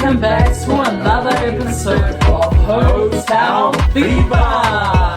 welcome back to another episode of Hotel Fiavaai.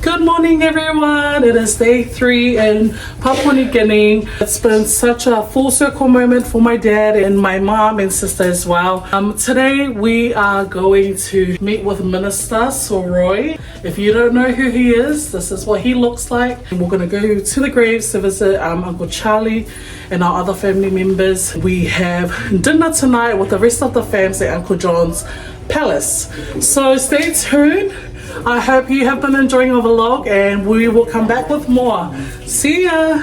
Good morning everyone, it is day 3 in Papua New Guinea. It's been such a full circle moment for my dad and my mom and sister as well. Today we are going to meet with Minister Soroi. If you don't know who he is, this is what he looks like. And we're going to go to the graves to visit Uncle Charlie and our other family members. We have dinner tonight with the rest of the fams at Uncle John's Palace. So stay tuned. I hope you have been enjoying our vlog and we will come back with more. See ya!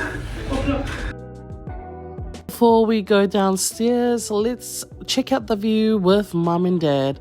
Before we go downstairs, let's check out the view with Mum and Dad.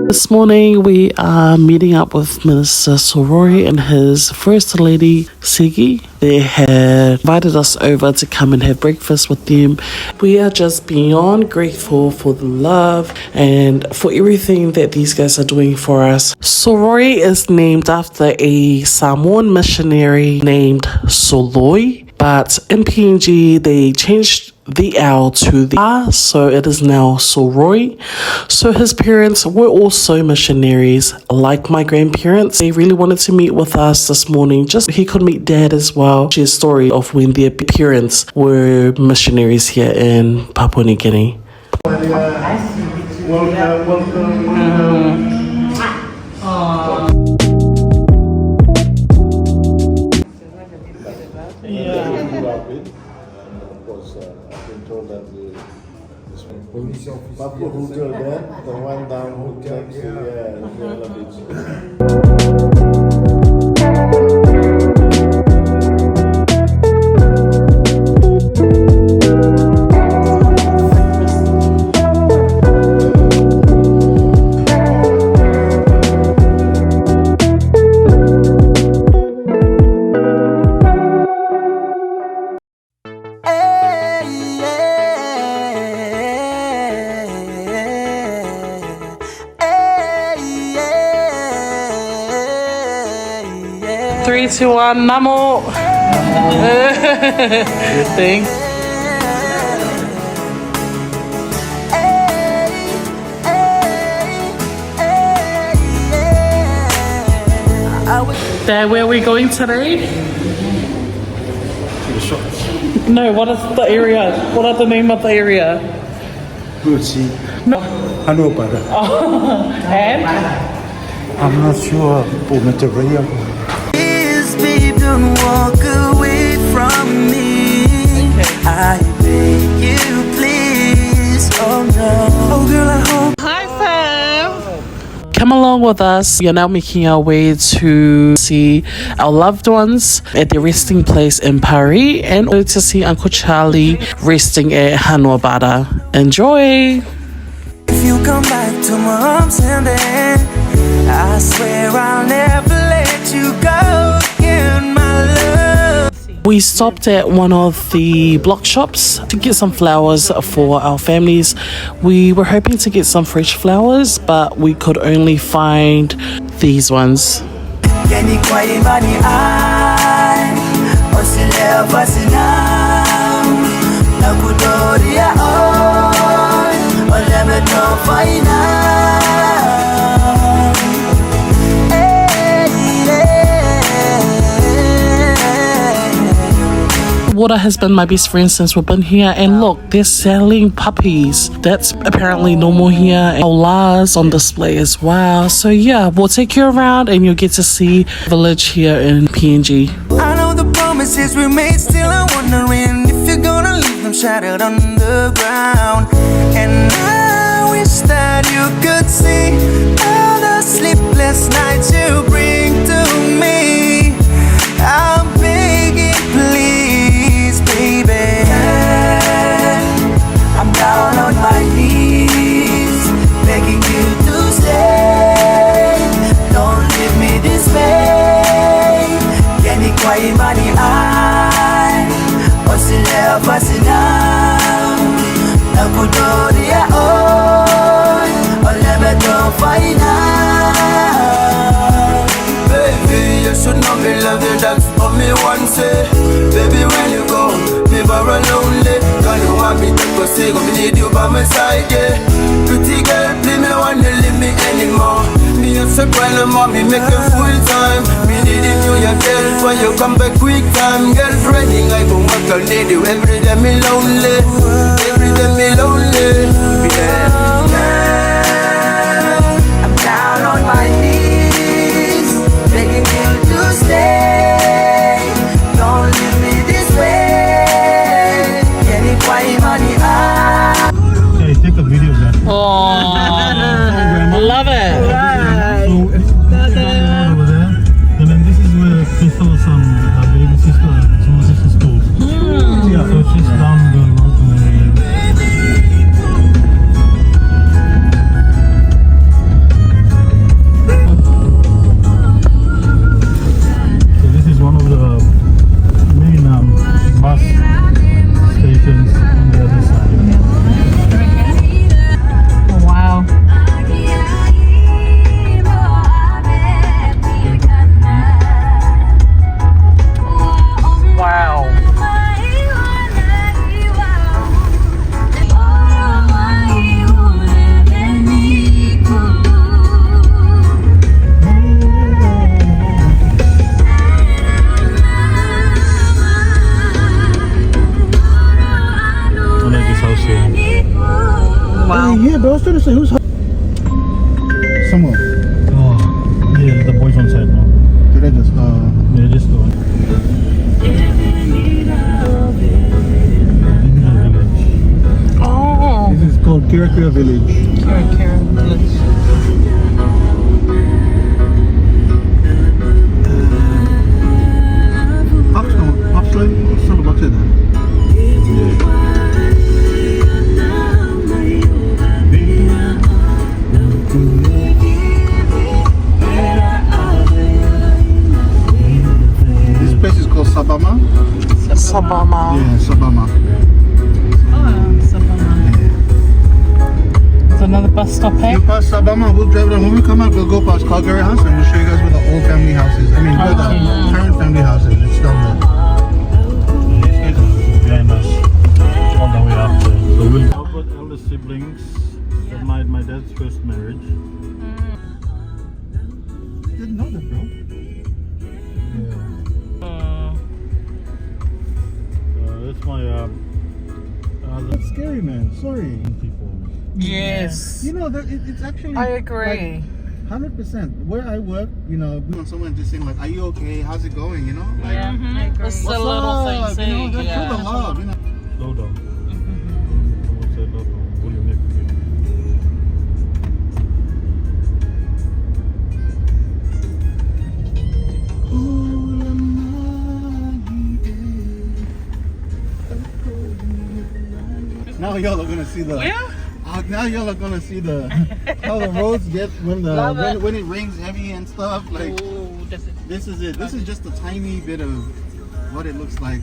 This morning we are meeting up with Minister Soroi and his First Lady Sigi. They had invited us over to come and have breakfast with them. We are just beyond grateful for the love and for everything that these guys are doing for us. Soroi is named after a Samoan missionary named Soroi, but in PNG they changed the L to the R, so it is now Soroi. So his parents were also missionaries, like my grandparents. They really wanted to meet with us this morning, just so he could meet Dad as well. Share a story of when their parents were missionaries here in Papua New Guinea. Bamahuta there, the one down who takes the Three, two, one, Namo. Good thing. Dad, where are we going today? To the shops. No, what is the area? What are the name of the area? Gucci. No. Hanuabada. Oh, and? I'm not sure. Provincial. Babe, don't walk away from me. I beg you, please. Oh no. Oh girl, I hope. Hi, fam. Come along with us. We are now making our way to see our loved ones at their resting place in Pari and to see Uncle Charlie resting at Hanuabada. Enjoy. If you come back to my arms and then I swear I'll never let you go. We stopped at one of the block shops to get some flowers for our families. We were hoping to get some fresh flowers, but we could only find these ones. Water has been my best friend since we've been here, and look, they're selling puppies. That's apparently normal here. And Ola's on display as well. So yeah, we'll take you around and you'll get to see the village here in PNG. I know the promises we made, still I'm wondering if you're gonna leave them shattered on the ground. And I wish that you could see all the sleepless nights you bring to me. I'm begging, please, baby. I'm down on my knees, begging you to stay. kujoria oi ole beto faina. Baby, you should know me love you, that's what me want say. Baby, when you go, me very lonely. Cause you want me to go see, me need you by my side, yeah. Pretty girl, please me don't want to leave me anymore. Me have to cry no more, me make it full time. Me needing you, your girl, when you come back quick time. Girlfriend, I go work, I need you. Every day me lonely, every day me lonely, yeah. I'm down on my knees, begging you to stay. Don't leave me this way. Can you quiet money out? Hey, take a video of that. Oh, love it. So it's over there. And then this is where Crystal's baby sister, small sister's school. Yeah, so she's down the road. So this is one of the main bus stations on the other side. Oh, wow. Wow. I like this house here. Wow. Yeah, but I was trying to say who's somewhere. Oh, yeah, the boys on site now. Did I just yeah, just go. Oh. This is called Kirakira Village. Absolutely, still about it. This place is called Sabama. Sabama. Yeah, Sabama. It's another bus stop here. You pass Sabama, we'll drive down. When we come out, we'll go past Calgary House and we'll show you guys where the old family houses. I mean, where the current family houses. It's down there. These guys are behind us all the way up there. So we'll I've got elder siblings. That my dad's first marriage. Didn't know that, bro. Yeah. That's my that's scary, man. Sorry. Yes. You know, it's actually. I agree. 100%. Where I work, you know, when someone just saying like, "Are you okay? How's it going?" You know, like, Yeah, I agree. It's the little things, you know, that's yeah. the love. You know. Slow down. What's that? Slow down. Pull your neck. Now y'all are gonna see the. Where? Now y'all are gonna see the how the roads get when when it rains heavy and stuff. Like this is it. This is just a tiny bit of what it looks like.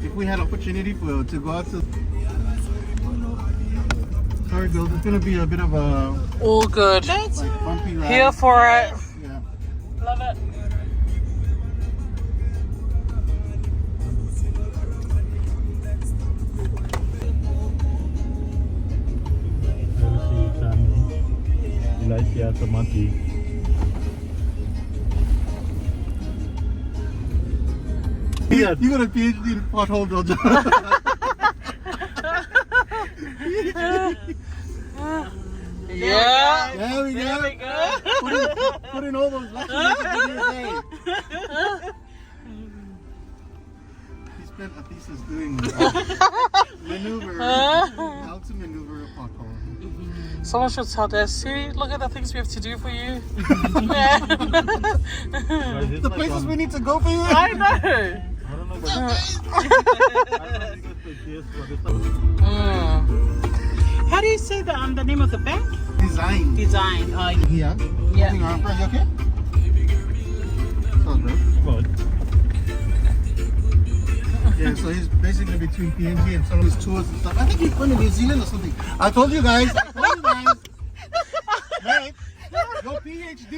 If we had opportunity to go out to. Sorry, girls. It's gonna be a bit of a All good. like bumpy ride. Here for it. Yeah. Love it. Elisapeta mati. You got a PhD in pothole dodger. Yeah. There we There we go. go. Put in all those lessons videos, hey. He spent a thesis doing maneuver, how to maneuver a pothole. Someone should tell Dad, see, look at the things we have to do for you. The places we need to go for you. I know. I don't know, but I don't know if you guys play PS, but it's How do you say the name of the bank? design. Design. Yeah. Yeah. Moving around, bro. You okay? Sounds good. Good. Yeah, so he's basically between PNG and some of his tours and stuff. I think he's going to New Zealand or something. I told you guys. Mate, your PhD.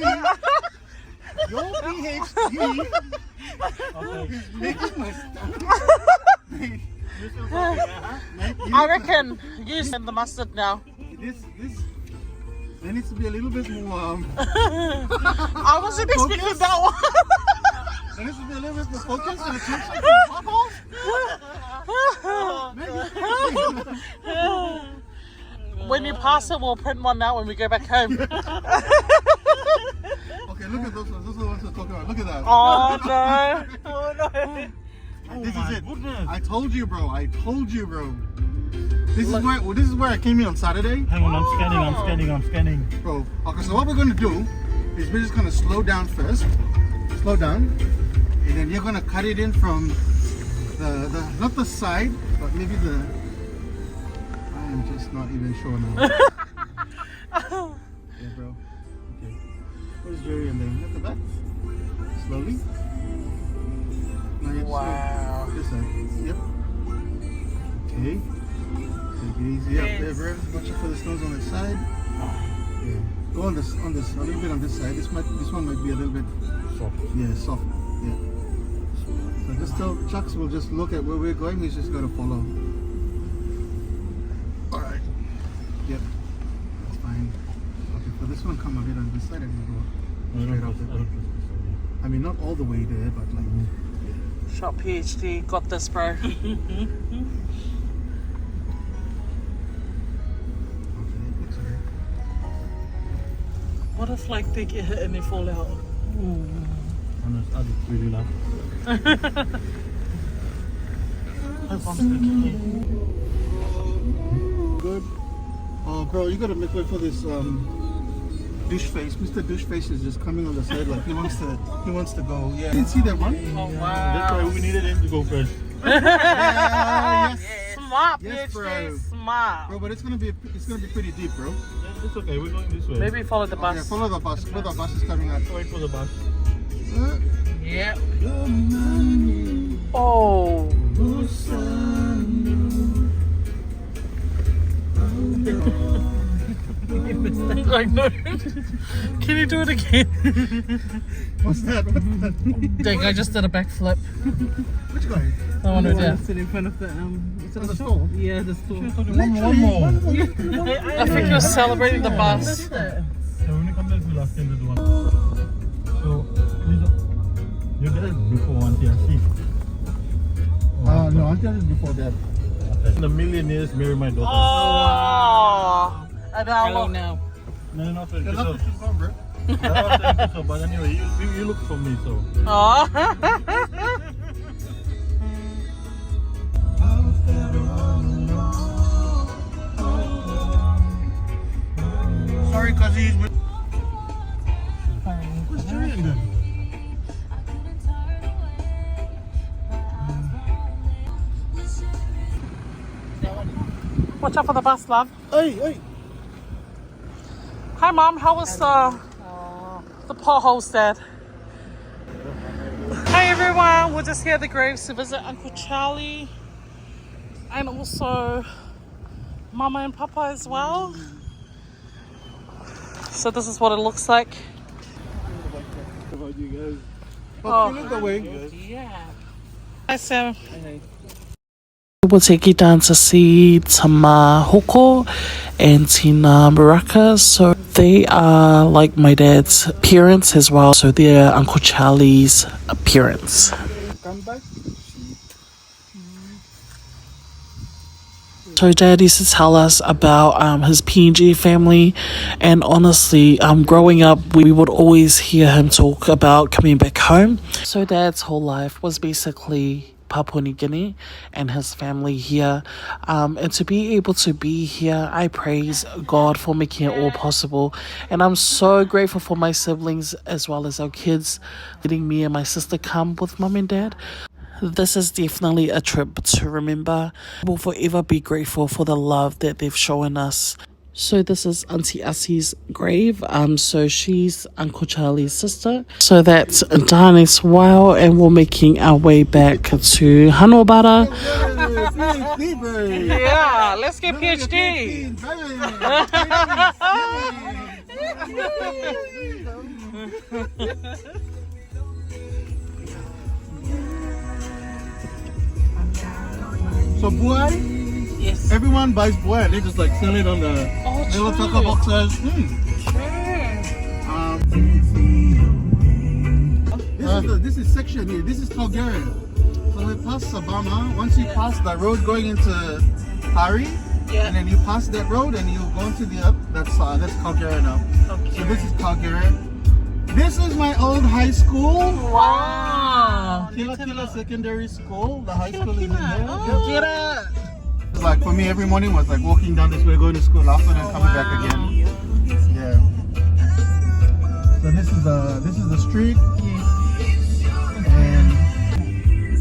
Your PhD is making my stomach. I reckon you send the mustard now. This there needs to be a little bit more. I wasn't expecting that one. There needs to be a little bit more focus and attention. When you pass it, we'll print one out when we go back home. Okay, look at those ones. Those are the ones we're talking about. Look at that. Oh no! Oh no! This is it. I told you, bro. This is where I came in on Saturday. Hang on, I'm scanning. Bro, okay, so what we're gonna do is we're just gonna slow down first. Slow down. And then you're gonna cut it in from the not the side, but maybe the I'm just not even sure now. Yeah, bro. Okay. Where's Jerry and then at the back? Slowly. Now you Wow. This side. Yep. Okay. Take it easy up there, bro. Watch out for the stones on the side. Yeah. Go on this, a little bit on this side. This one might be a little bit Soft. Yeah, soft. Yeah. So just tell Chucks we'll just look at where we're going. He's just got to follow. All right. Yep. That's fine. Okay, for this one, come a bit on this side and we'll go straight up there. I mean, not all the way there, but like. Shot PhD, got this, bro. Okay, looks okay. What if like they get hit and they fall out? Honest, I just really laugh. Good. Oh, bro, you gotta make way for this douche face. Mr. Douche face is just coming on the side like he wants to go. Yeah. Didn't see that one? Oh That's why wow! we needed him to go first. Yes. Smart, Yes, bro. PhD, smart. Bro, but it's gonna be pretty deep, bro. Yeah, it's okay, we're going this way. Maybe follow the Okay, bus. follow the bus. Where the bus is coming out. Wait for the bus. Yeah. Oh. I know. Can you do it again? What's that? Dang, I just did a backflip. Which guy? I want to do that. Sit in front of the The store? Yeah, the store. One more. I think you're celebrating the bus. So when you come back, we'll ask him to do one. So, your dad is before Aunty Asi. No, Aunty Asi is before that. The millionaires marry my daughter. Oh. And now Hello look. now. No, no, The love is gone, bro. so, but anyway, you look for me, so. Oh. Sorry, cause he's with. What's Jerry in there? Watch out for the bus, love. Hey. Hi, Mom. How was the potholes, Dad? Hi, everyone. We're just here at the graves to visit Uncle Charlie and also Mama and Papa as well. So this is what it looks like. About you guys. Oh. Look away. Yeah. Hi, Sam. We'll take you down to see Tamā Hoko and Tinā Muraka. So they are like my dad's parents as well. So they're Uncle Charlie's parents. Come back. So Dad used to tell us about his PNG family, and honestly, growing up, we would always hear him talk about coming back home. So Dad's whole life was basically Papua New Guinea and his family here, and to be able to be here, I praise God for making it all possible, and I'm so grateful for my siblings as well as our kids letting me and my sister come with Mum and Dad. This is definitely a trip to remember. We'll forever be grateful for the love that they've shown us. So this is Aunty Asi's grave. So she's Uncle Charlie's sister. So that's Dane's wow, and we're making our way back to Hanuabada. Yeah, let's get PhD. So buai, Yes. everyone buys buai. They just like sell it on the little taco boxes. This is section here. This is Calgary. So we pass Sabama. Once you pass the road going into Pari, and then you pass that road and you go into the that's Calgary now. Okay. So this is Calgary. This is my old high school. Wow. Kila Secondary School. The high school is in there. Get it. Like for me, every morning was like walking down this way, going to school after, and coming back again. Yeah. So this is the street. And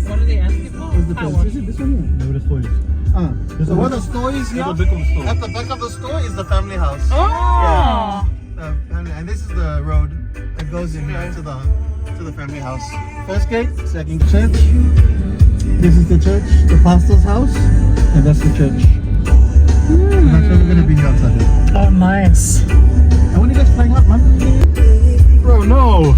What are they asking for? where's the place? Is it this one here? No, the stories. So what the store is here? At the back of the store. At the back of the store is the family house. Oh. And this is the road that goes in here to the family house. First gate, second church. This is the church, the pastor's house, and that's the church. And that's where we're gonna be here on Sunday. Oh, nice. And when are you guys flying out, man? Bro, no.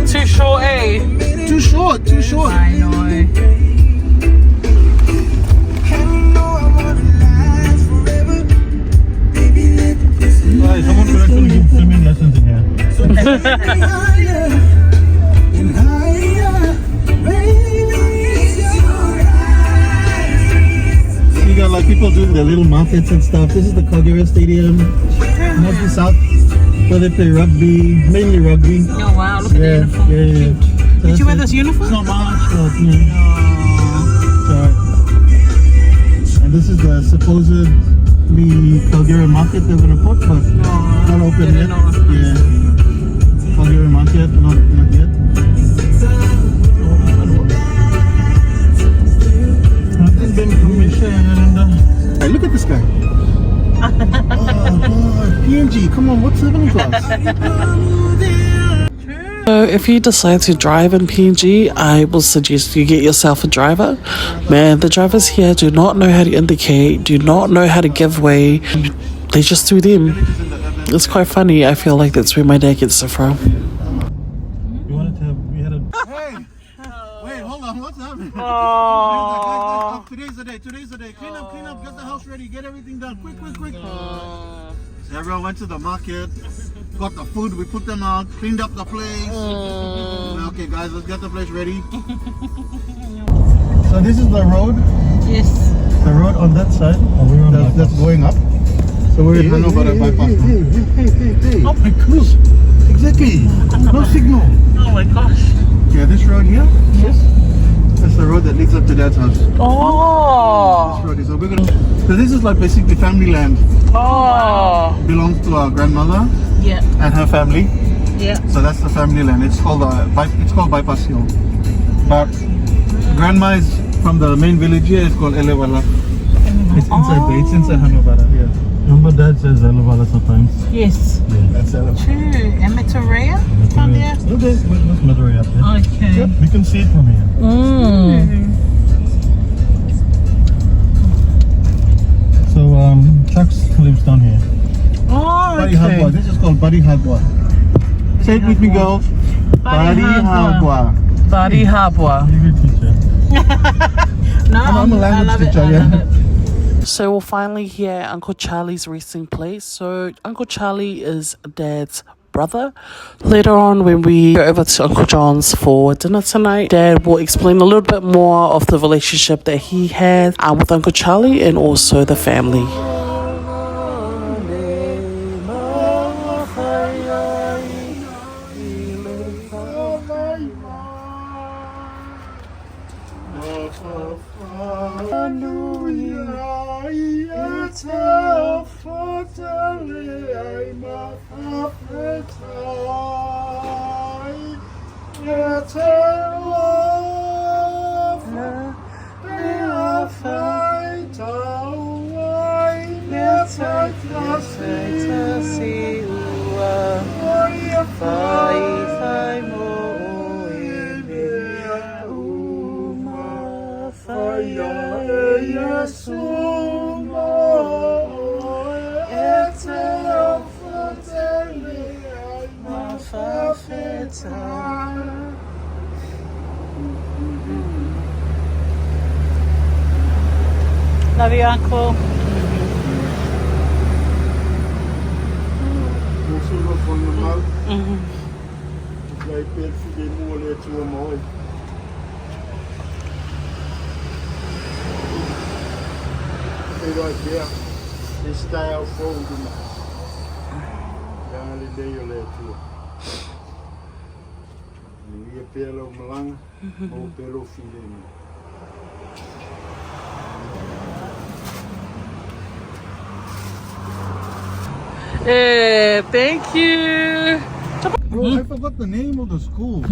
Too short, eh? Too short, too short. I know. Right, someone could actually give swimming lessons in here. You got like people doing their little markets and stuff. This is the Calgary Stadium, mostly south, where they play rugby, mainly rugby. Oh, wow. Look at the uniform. Yeah. So Did you wear that's this uniform? It's not much, but yeah. So, and this is the supposedly Calgary market they're gonna put, but not open yet. Yeah. Calgary market, not yet. Nothing's been commissioned. Hey, look at this guy. Oh god, PNG, come on, what's happening to us? So if you decide to drive in PNG, I will suggest you get yourself a driver. Man, the drivers here do not know how to indicate, do not know how to give way. They just do them. It's quite funny. I feel like that's where my dad gets it from. We wanted to have, we had a... Hey! Wait, hold on, what's happening? Oh. Today's the day. Clean up, get the house ready, get everything done. Quick. So everyone went to the market, got the food, we put them out, cleaned up the place. Okay guys, let's get the place ready. So this is the road. Yes. The road on that side. That's going up. So we're in Hanuabada bypass now. Oh my gosh. Exactly. No signal. Oh my gosh. Yeah, this road here. Yes. That's the road that leads up to Dad's house. Oh. This road is. So we're gonna. So this is like basically family land. Oh. Belongs to our grandmother Yeah. and her family. Yeah. So that's the family land. It's called Bypass Hill. But grandma is from the main village here. It's called Elewala. It's inside there. It's inside Hanuabada. Yeah. Remember Dad says Elisapeta sometimes? Yes. That's Elewala. True. And Metorea? From there? Okay. What's Madurai up there? Okay. Yep. We can see it from here. So Chucks lives down here. Oh, Bari Hagwa. This is called Bari Hagwa. Say it with me, girls. Bari Hagwa. Bari Habwa. You're a good teacher. No, I'm a language teacher, yeah. So we're finally here at Uncle Charlie's resting place. So Uncle Charlie is Dad's brother. Later on, when we go over to Uncle John's for dinner tonight, Dad will explain a little bit more of the relationship that he has with Uncle Charlie and also the family. Love you, Uncle. Yeah, thank you. Bro, I forgot the name of the school.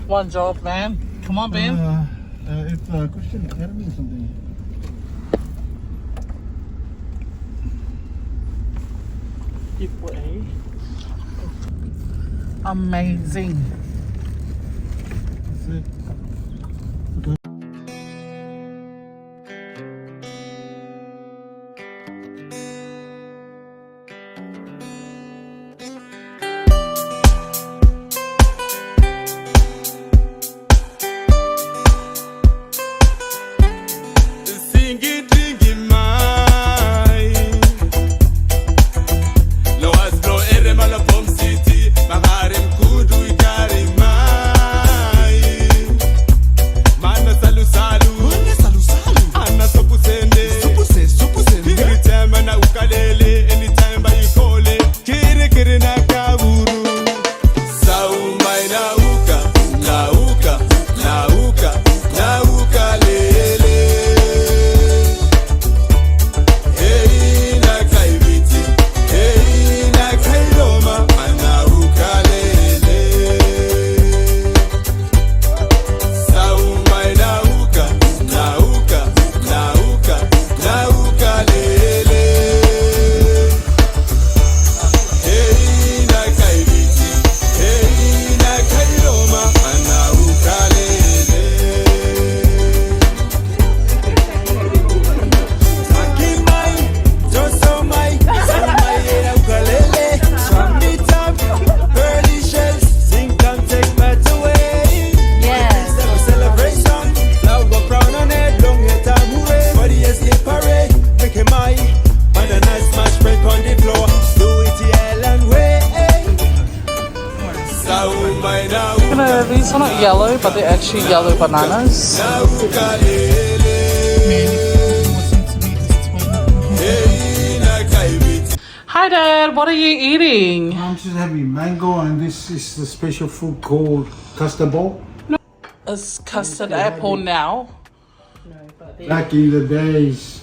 One job, man. Come on, Ben. It's Christian Academy or something. Amazing. That's it. These are not yellow, but they're actually yellow bananas. Hi Dad, what are you eating? I'm just having mango, and this is the special food called custard ball. It's custard apple now. Back in the days,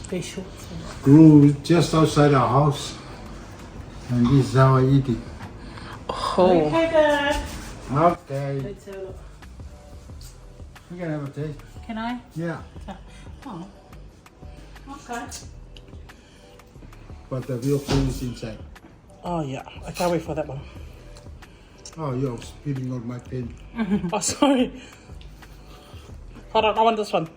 grew just outside our house, and this is how I eat it. Oh. Okay, Dad. Okay. You can have a taste. Can I? Yeah. Oh. Okay. But the real food is inside. Oh yeah, I can't wait for that one. Oh, you're spitting on my pen. Oh sorry. Hold on, I want this one.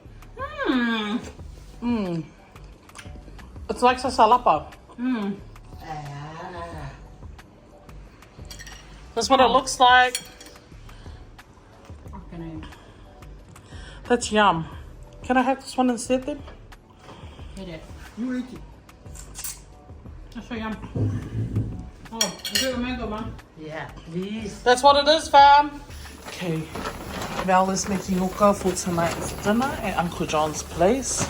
It's like sasalapa. That's what it looks like. Okay. That's yum. Can I have this one instead then? Eat it. You eat it. That's so yum. Oh, is it a mango, Mum? Yeah, please. That's what it is, fam. Okay, Val is making yuca for tonight's dinner at Uncle John's place.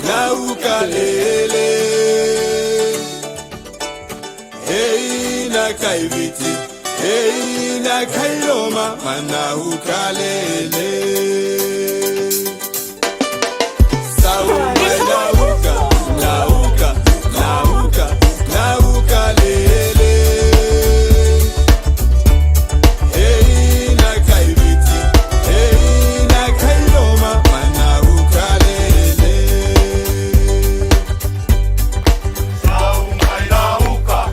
Nauka lele kaiviti na kailoma mana ukalele sauma lauka lauka lauka lauka lele na kaiviti na kailoma mana ukalele sauma lauka.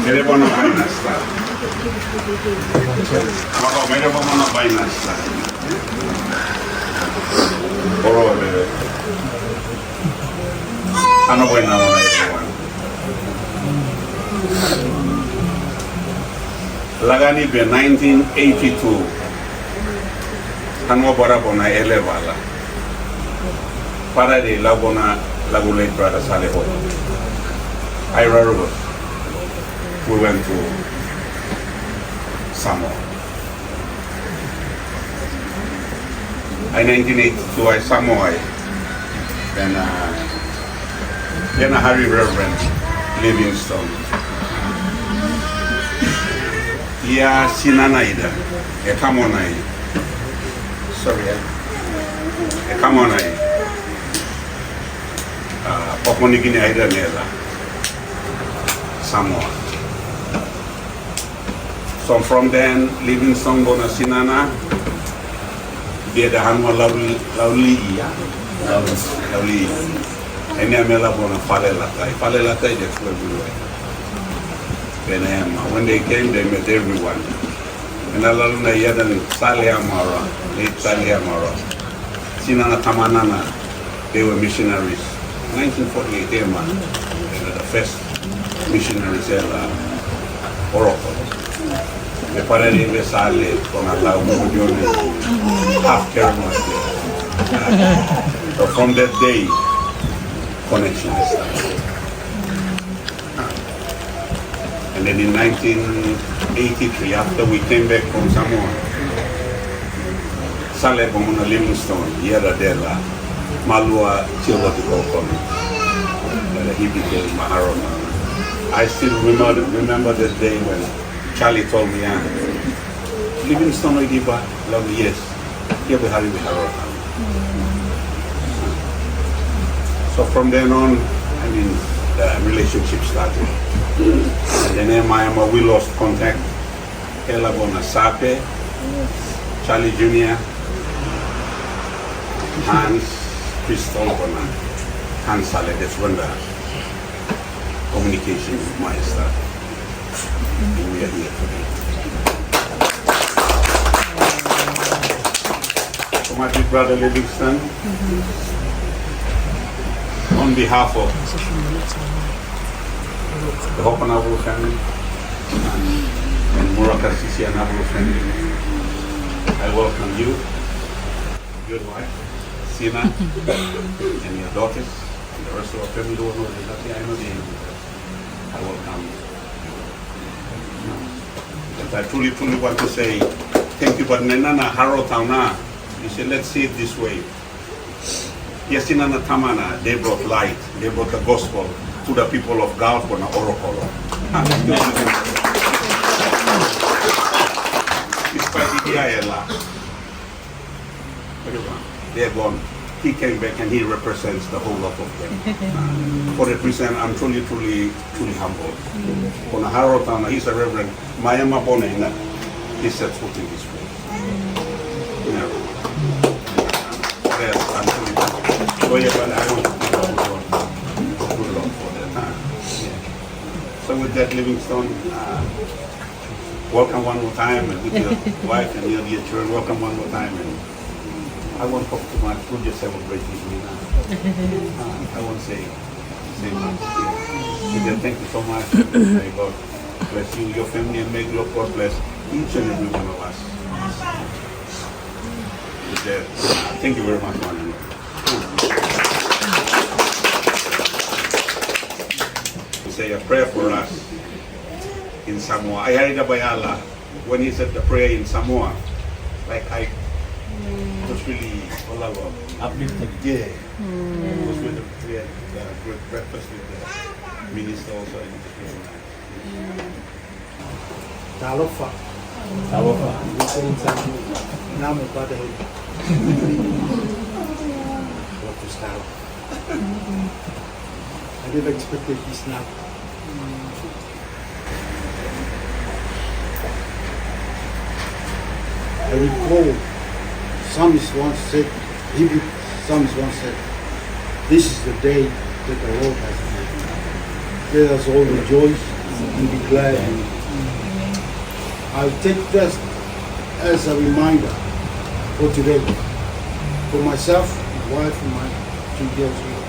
Telepon bainasta. Maka meidän pomona bainasta. Poro bebe. Ano buena mona ito. Lagani be 1982. Hanuabada bona elevala. Para de Laguna Lagulate Brother Saleho. Ira River. We went to Samoa. In 1982, I Samoa. Then a Harry Reverend Livingstone. Yeah, Sinanaida. Come on, sorry, come on, Papua New Guinea Ida Nela, Samoa. So from then, Livingstone Bona Sinana, be the Hanuabada Lauli, and Yamela Bona Falela, that's where we were. Then when they came, they met everyone. And I learned that Yadan Sali Amara, late Sali Amara, Sinana Tamanana, they were missionaries. 1948, they were the first missionaries in Morocco. The Pari de Sali, con la Umujone, half Kerma. So from that day, connection started. And then in 1983, after we came back from Samoa, Sale Bomona Livingstone, Yera Della, Malua Chilwa to go he became Maharona. I still remember that day when Charlie told me, Livingstone Idiba, love yes, here we have Maharona. So from then on, I mean, the relationship started. And then we lost contact. Ella Bona Sape, Charlie Jr., Hans, Crystal Bona, Hans Sale. That's when the communication with Maya started. And we are here today. So my big brother Livingston, on behalf of the Hokanabulu family and Muraka Sisi Anabulu family, I welcome you, your wife, Sina, and your daughters, and the rest of our family who know that I know the I welcome you. But I truly want to say thank you, but Nenana Haro Tauna, you said let's see it this way. Yes, in Tamana, they brought light, they brought the gospel to the people of Gulf or Orokolo. They're gone. He came back and he represents the whole lot of them. For that reason, I'm truly humble. On Harotana, he's a reverend. Mayama Bonena, he set foot in this place. Yes, I'm truly humble. So yeah, but I want to give a good Lord for that. So with that, Livingstone, welcome one more time, and with your wife and your dear children, welcome one more time. And I won't talk too much, we'll just celebrate with me now. I won't say much. Yeah. Thank you so much. May God bless you, your family, and may God bless each and every one of us. With that, thank you very much, man. To say a prayer for us in Samoa. I heard Bayala when he said the prayer in Samoa, like I was really uplifted. Yeah. It was with the breakfast with the minister also. Talofa. Namu pada what to start. I didn't expect this now. I recall Psalmist once said, Hebrew Psalmist once said, this is the day that the Lord has made. Let us all rejoice and be glad in it. I take this as a reminder for today, for myself, my wife, and my 2 girls here.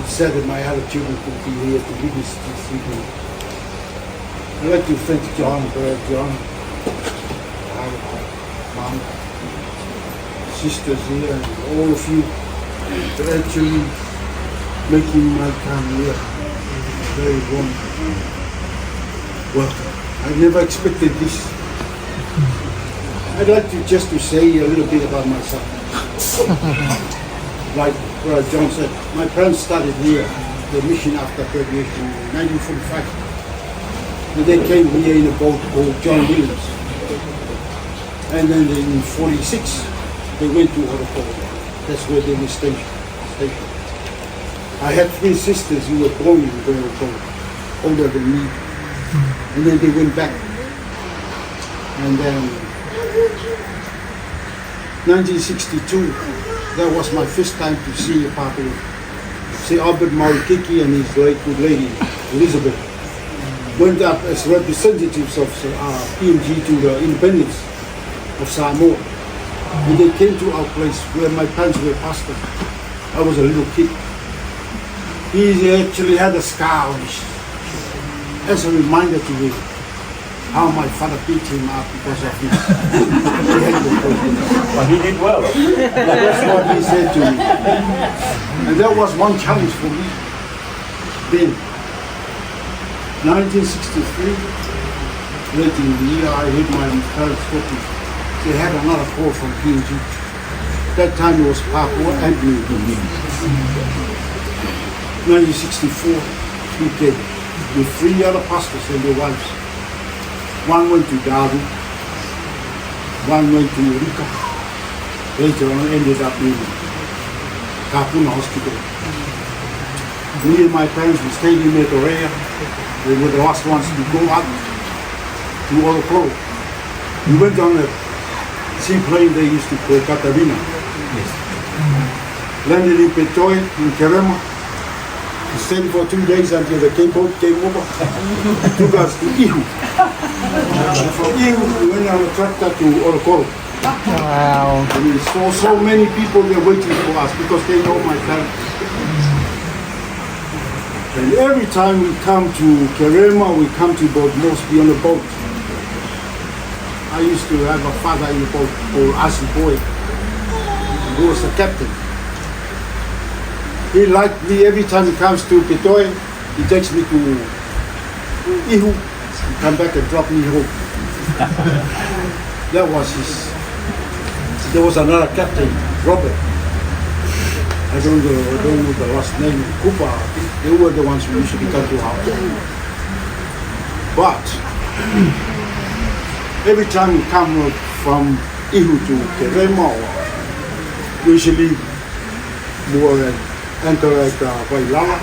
It's sad that my other children could be here to witness this evening. I'd like to thank John, Brother John, Mom, sisters here, and all of you actually making my time here very warm. Well, I never expected this. I'd like to just to say a little bit about myself. Like John said, my parents started here, the mission after graduation in 1945. And they came here in a boat called John Williams. And then in 46, they went to Oroko. That's where they were stationed. I had 3 sisters who were born in Oroko, older than me. And then they went back. And then 1962, that was my first time to see a Papua. See Albert Maurikiki and his great good lady, Elisapeta, went up as representatives of PNG to the independence of Samoa. And they came to our place where my parents were pastors. I was a little kid. He actually had a scar on his as a reminder to me how my father beat him up because of this. But he did well. That's what he said to me. And that was one challenge for me. Then, 1963, late in the year, I heard my parents talking. They had another call from PNG. That time it was Papua and New Guinea. 1964, we came with 3 other pastors and their wives. One went to Daru, one went to Rika. Later on ended up in Kapuna Hospital. Me and my parents, we stayed in Metorea. They were the last ones to go up to Oroko. We went on a seaplane they used to call Katarina. Landed in Petoe, in Kerema. We stayed for 2 days until the boat came over. Took us to Ihu. And from Ihu, we went on a tractor to Orokoro. Wow. And we saw so many people there waiting for us because they know my parents. And every time we come to Kerema, we come to Boat Moresby on a boat. I used to have a father in the boat called Asi Boy, who was the captain. He liked me every time he comes to Petoe, he takes me to Ihu, and come back and drop me home. That was his. There was another captain, Robert. I don't know the last name, Kupa. They were the ones who usually come to our home. But every time we come from Ihu to Kerema, we usually more anchor at Wailala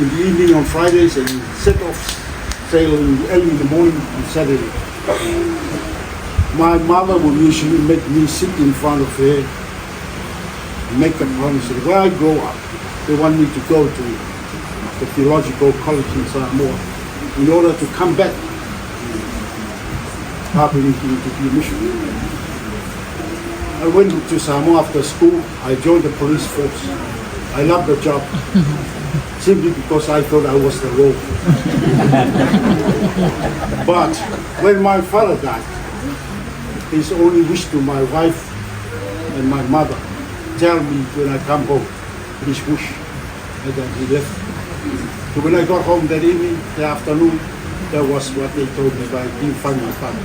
in the evening on Fridays and set off sailing early in the morning on Saturday. My mother would usually make me sit in front of her and make a promise that when I grow up, they want me to go to the theological college in Samoa in order to come back happening to be a missionary. I went to Samoa after school. I joined the police force. I loved the job simply because I thought I was the role. But when my father died, his only wish to my wife and my mother, tell me when I come home, his wish, and then he left. So when I got home that evening, the afternoon, that was what they told me, but I didn't find my father.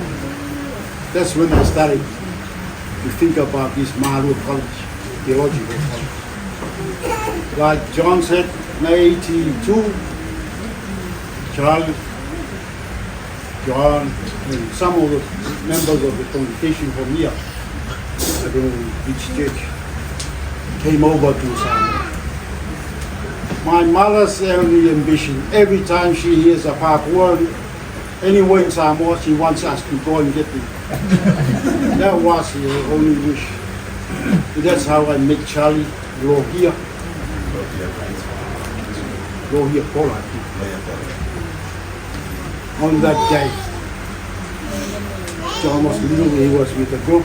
That's when I started to think about this Maru College, theological college. Like John said, in 1982, Charlie, John, and some of the members of the congregation from here, I don't know which church, came over to Samoa. My mother's only ambition, every time she hears a Papua, anywhere in Samoa, she wants us to go and get them. That was her only wish. That's how I met Charlie, Lohia. Lohia Pola. On that day, John was little, he was with the group.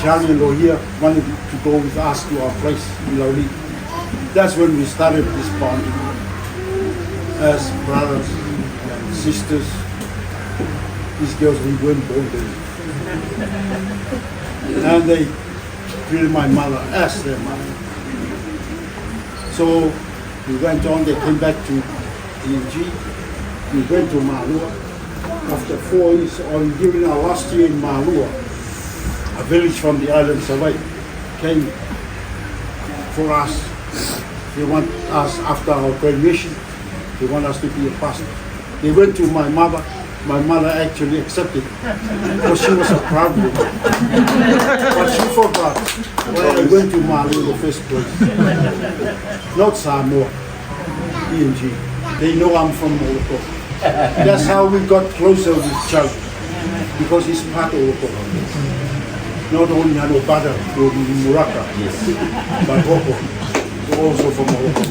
Charlie and Lohia wanted to go with us to our place in Lauli. That's when we started this bonding as brothers and sisters. These girls, we weren't born then. And they treated my mother as their mother. So we went on, they came back to PNG. We went to Malua. After 4 years, during our last year in Malua, a village from the island Fiavaai came for us. They want us, after our graduation, they want us to be a pastor. They went to my mother. My mother actually accepted because she was a proud woman. But she forgot why I went to Mali in the first place. Not Samoa, PNG. They know I'm from Hoko. That's how we got closer with each other, because he's part of Hoko. Not only Hanuabada or Muraka, but Hoko. Also from Hoko.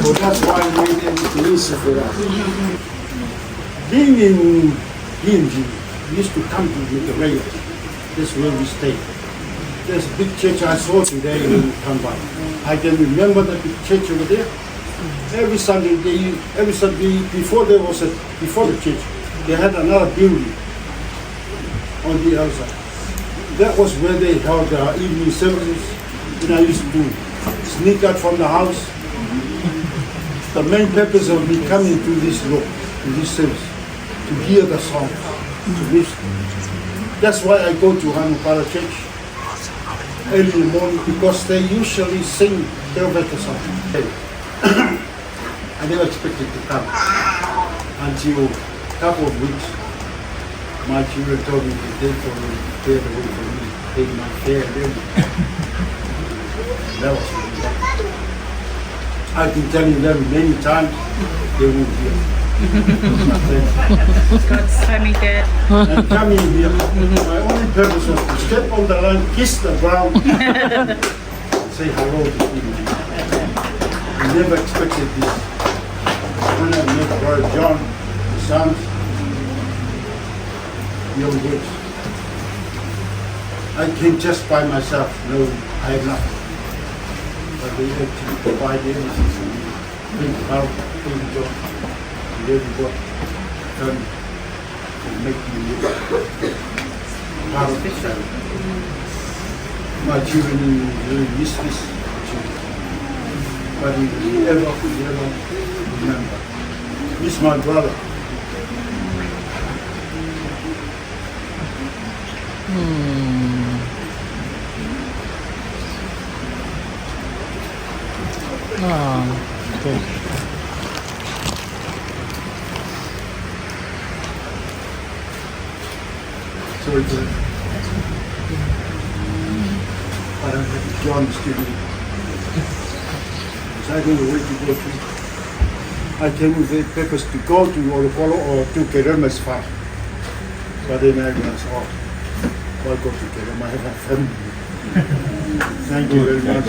So that's why I made everything easy for us. Being in PNG, we used to come to the area. That's where we stayed. There's a big church I saw today in Tamā. I can remember the big church over there. Every Sunday before the church, they had another building on the other side. That was where they held their evening services. And I used to sneak out from the house. The main purpose of me coming to this service, to hear the song, to listen. That's why I go to Hanuabada church early in the morning, because they usually sing Fiavaai song. I never expected to come until a couple of weeks. My children told me to take for me, pay the way for me, pay my fare and everything. That was really bad. I've been telling them many times they won't hear. God's timing it. And coming here, my only purpose was to step on the line, kiss the ground, and say hello to people. I never expected this. When I met Brother John, the sons, young boys, I came just by myself. No, I have nothing. But they actually provide everything for me. Bring help, bring job. Everybody come and make me part of the family. My children really miss this children. But if you ever remember, miss my brother. Okay. Sorry for that. I don't have John's giving me. I don't know where to go to. I came with the purpose to go to Olopolo or to Kerema's farm. But then I realized, why go to Kerema? I have a family. Thank you very much.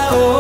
Oh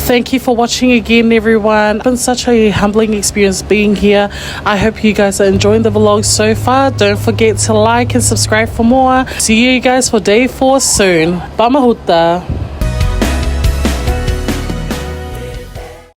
Thank you for watching again, everyone. It's been such a humbling experience being here. I hope you guys are enjoying the vlog so far. Don't forget to like and subscribe for more. See you guys for day 4 soon. Bamahuta.